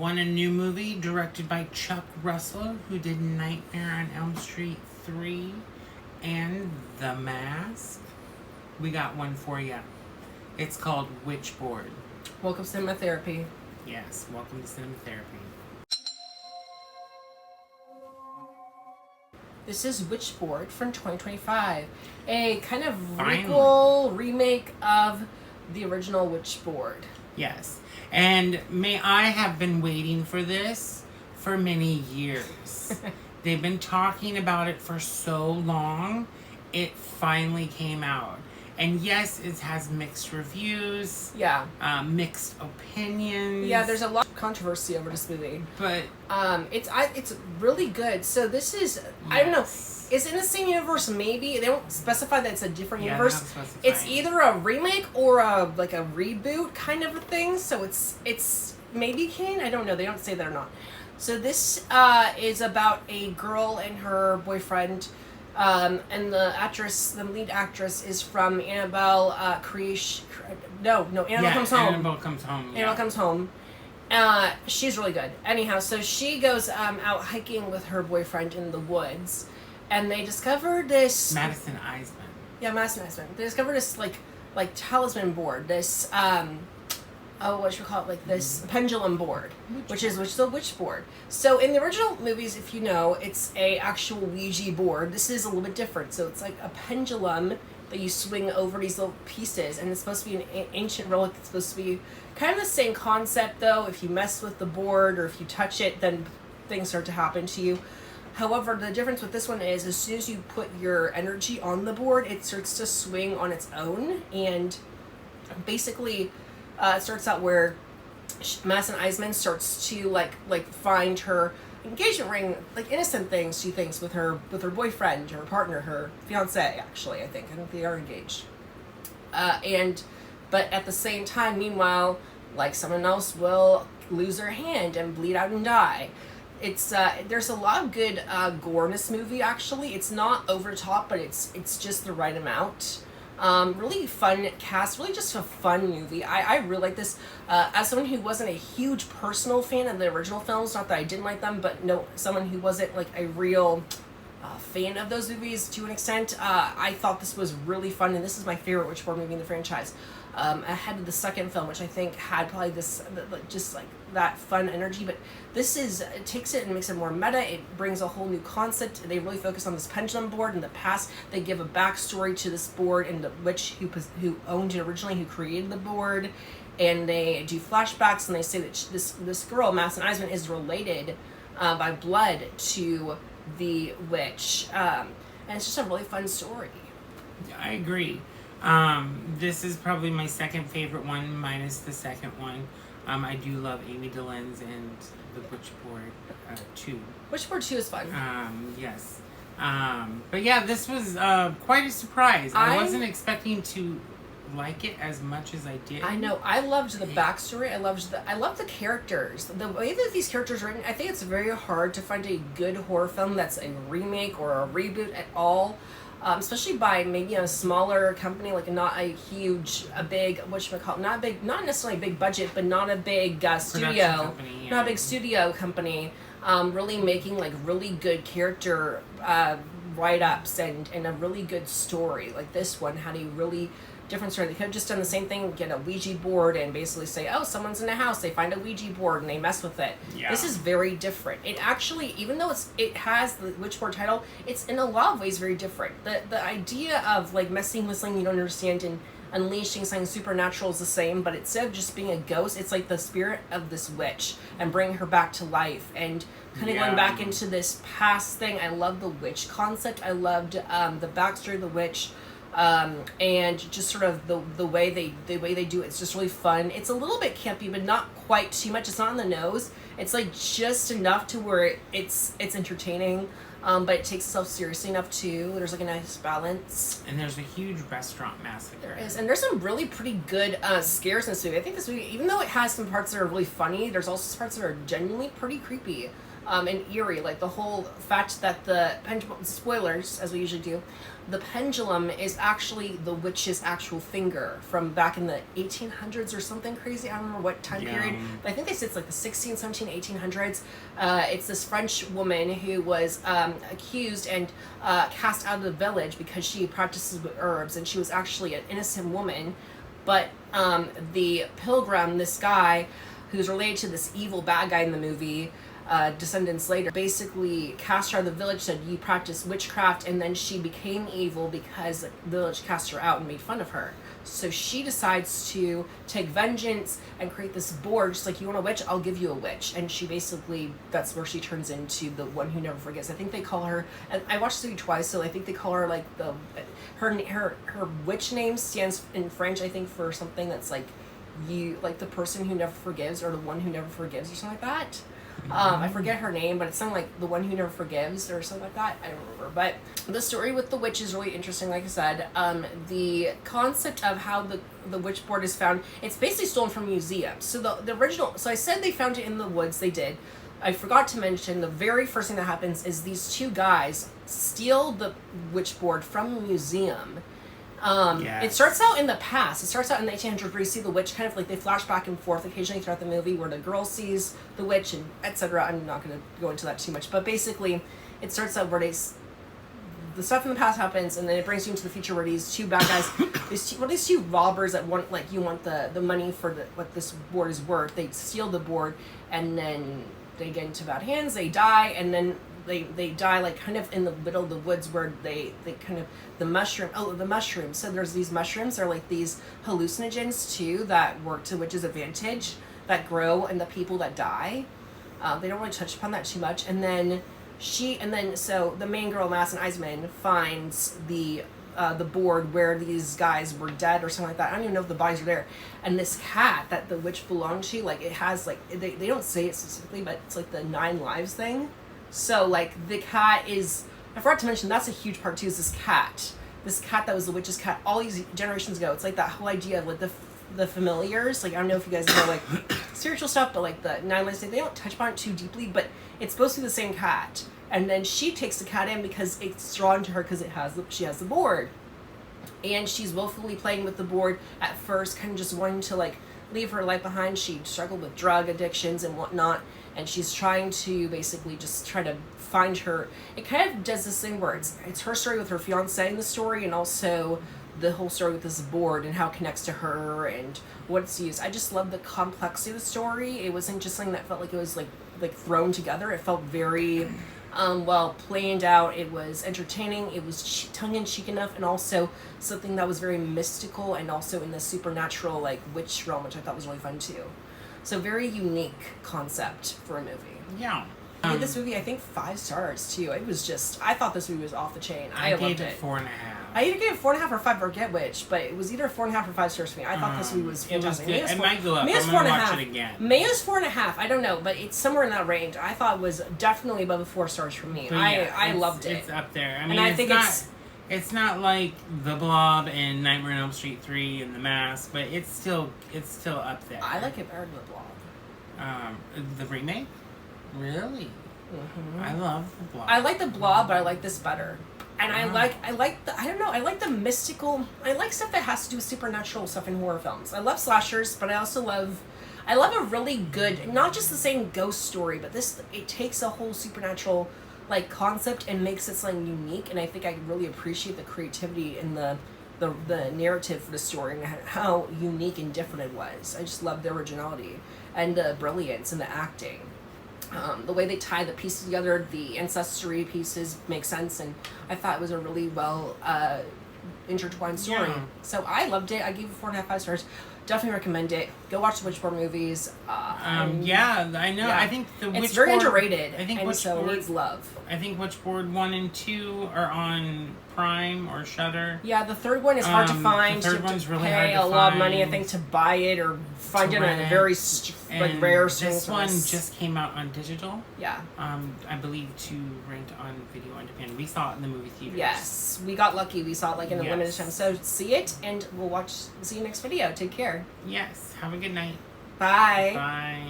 One, a new movie directed by Chuck Russell, who did Nightmare on Elm Street 3 and The Mask. We got one for you. It's called Witchboard. Welcome to Cinema Therapy. Yes, welcome to Cinema Therapy. This is Witchboard from 2025. A kind of Finally. prequel remake of the original Witchboard. Yes. And may I have been waiting for this for many years. They've been talking about it for so long. It finally came out. And yes, it has mixed reviews. Yeah. Mixed opinions. Yeah, there's a lot of controversy over this movie. But it's really good. So this is, I don't know, is it in the same universe? Maybe they don't specify that it's a different universe. It's either a remake or a reboot kind of a thing. So it's maybe canon. I don't know. They don't say that or not. So this is about a girl and her boyfriend. And the lead actress is from Annabelle Creation. Annabelle Comes Home. Annabelle Comes Home. Annabelle Comes Home. She's really good. Anyhow, so she goes out hiking with her boyfriend in the woods, and they discover this. Madison Eisman. Yeah, Madison Eisman. They discover this like talisman board. This what should we call it? Like this pendulum board, which is the Witchboard. So in the original movies, if you know, it's a actual Ouija board. This is a little bit different. So it's like a pendulum that you swing over these little pieces, and it's supposed to be an ancient relic. It's supposed to be kind of the same concept, though. If you mess with the board or if you touch it, then things start to happen to you. However, the difference with this one is as soon as you put your energy on the board, it starts to swing on its own, and basically it starts out where Madison Eisman starts to like find her engagement ring, like innocent things she thinks with her boyfriend, her partner, her fiance. Actually, I think they are engaged. But at the same time, meanwhile, like someone else will lose their hand and bleed out and die. It's there's a lot of good gore in this movie. Actually, it's not over the top, but it's just the right amount. Really fun cast, really just a fun movie. I really like this. As someone who wasn't a huge personal fan of the original films, not that I didn't like them, but no, someone who wasn't like a real fan of those movies to an extent, I thought this was really fun, and this is my favorite Witchboard movie in the franchise. Ahead of the second film, which I think had probably this just like that fun energy, but this it takes it and makes it more meta. It brings a whole new concept. They really focus on this pendulum board. In the past, they give a backstory to this board and the witch who owned it originally, who created the board, and they do flashbacks, and they say that this girl, Madison Eisman, is related by blood to the witch, and it's just a really fun story. I agree. This is probably my second favorite one, minus the second one. I do love Amy Delenz and the Witchboard 2. Witchboard 2 is fun. Yes. But yeah, this was quite a surprise. I wasn't expecting to like it as much as I did. I know. I loved the backstory. I loved the characters. The way that these characters are written, I think it's very hard to find a good horror film that's a remake or a reboot at all. Especially by maybe a smaller company, like not a big, not necessarily a big budget, but not a big studio, company, yeah. Not a big studio company, really making like really good character write-ups and a really good story. Like this one had a really different story. They could have just done the same thing, get a Ouija board and basically say, oh, someone's in a house, they find a Ouija board and they mess with it. Yeah. This is very different. It actually, even though it has the Witchboard title, it's in a lot of ways very different. The idea of like messing with something you don't understand and unleashing something supernatural is the same, but instead of just being a ghost, it's like the spirit of this witch and bringing her back to life and kind of going back into this past thing. I love the witch concept. I loved the backstory of the witch. And just sort of the way they do it. It's just really fun. It's a little bit campy, but not quite too much. It's not on the nose. It's like just enough to where it's entertaining, but it takes itself seriously enough too. There's like a nice balance. And there's a huge restaurant massacre. There is, and there's some really pretty good scares in this movie. I think this movie, even though it has some parts that are really funny, there's also parts that are genuinely pretty creepy. and eerie. Like the whole fact that the pendulum, spoilers as we usually do, the pendulum is actually the witch's actual finger from back in the 1800s or something crazy. I don't remember what time period, but I think they said it's like the 16, 17, 1800s. It's this French woman who was accused and cast out of the village because she practices with herbs, and she was actually an innocent woman. But the pilgrim, this guy who's related to this evil bad guy in the movie, descendants later, basically cast her out of the village, said you practice witchcraft, and then she became evil because the village cast her out and made fun of her. So she decides to take vengeance and create this board, just like, you want a witch, I'll give you a witch. And she basically, that's where she turns into the one who never forgets. I think they call her, and I watched the movie twice, so I think they call her like her witch name stands in French, I think, for something that's like, you, like the person who never forgives, or the one who never forgives, or something like that. I forget her name, but it's something like the one who never forgives or something like that. I don't remember. But the story with the witch is really interesting. Like I said, the concept of how the witch board is found, it's basically stolen from museums. So the original, so I said they found it in the woods. They did. I forgot to mention the very first thing that happens is these two guys steal the witch board from a museum. Yes. It starts out in the past. It starts out in the 1800s where you see the witch kind of like, they flash back and forth occasionally throughout the movie where the girl sees the witch and etc. I'm not going to go into that too much, but basically it starts out where the stuff in the past happens, and then it brings you into the future where these two bad guys, these two robbers that want, like, you want the money for what this board is worth. They steal the board, and then they get into bad hands, they die, and then they die like kind of in the middle of the woods where they kind of, the mushrooms. So there's these mushrooms, they're like these hallucinogens too that work to witch's advantage, that grow in the people that die. They don't really touch upon that too much. And then so the main girl, Madison Eisman, finds the board where these guys were dead or something like that. I don't even know if the bodies are there. And this cat that the witch belonged to, like, it has, like, they don't say it specifically, but it's like the 9 lives thing. So, like, the cat is, I forgot to mention, that's a huge part too, is this cat that was the witch's cat all these generations ago. It's like that whole idea of like the familiars. Like, I don't know if you guys know like spiritual stuff, but like the 9 lives, they don't touch upon it too deeply, but it's supposed to be the same cat. And then she takes the cat in because it's drawn to her because she has the board. And she's willfully playing with the board at first, kind of just wanting to like leave her life behind. She struggled with drug addictions and whatnot, and she's trying to basically just try to find her. It kind of does this thing where it's her story with her fiance in the story, and also the whole story with this board and how it connects to her and what it's used. I just love the complexity of the story. It wasn't just something that felt like it was like thrown together. It felt very well planned out. It was entertaining. It was tongue-in-cheek enough, and also something that was very mystical and also in the supernatural, like, witch realm, which I thought was really fun too. So very unique concept for a movie. Yeah. I gave this movie, I think, 5 stars too. It was just, I thought this movie was off the chain. I loved gave it 4.5. I either gave it 4.5 or 5, forget which, but it was either 4.5 or 5 stars for me. I thought this movie was fantastic. It was good. It might go up. Maya's I'm gonna watch it again. Maya's 4.5. I don't know, but it's somewhere in that range. I thought it was definitely above 4 stars for me. I loved it. It's up there. I mean, and I think it's not like The Blob and Nightmare on Elm Street 3 and The Mask, but it's still up there. I like it better than The Blob. The remake? Really? Mm-hmm. I love The Blob. I like The Blob, but I like this better. And I like the mystical, I like stuff that has to do with supernatural stuff in horror films. I love slashers, but I also love a really good, not just the same ghost story, but it takes a whole supernatural like concept and makes it something unique. And I think I really appreciate the creativity in the narrative for the story and how unique and different it was. I just love the originality and the brilliance and the acting. The way they tie the pieces together, the ancestry pieces make sense, and I thought it was a really well intertwined story. Yeah. So I loved it. I gave it 4.5 5 stars. Definitely recommend it. Go watch the Witchboard movies. Yeah, I know. Yeah. I think it's very underrated. I think and so needs love. I think Witchboard 1 and 2 are on Prime or Shudder. Yeah, the third one is hard to find. The third one's really hard to pay find. a lot of money, I think, to buy it or find it in a very rare streaming This one just came out on digital. Yeah. I believe to rent on video on demand. We saw it in the movie theaters. Yes, we got lucky. We saw it like in a limited time. So see it, and we'll see you next video. Take care. Yes. Have a good night. Bye. Bye.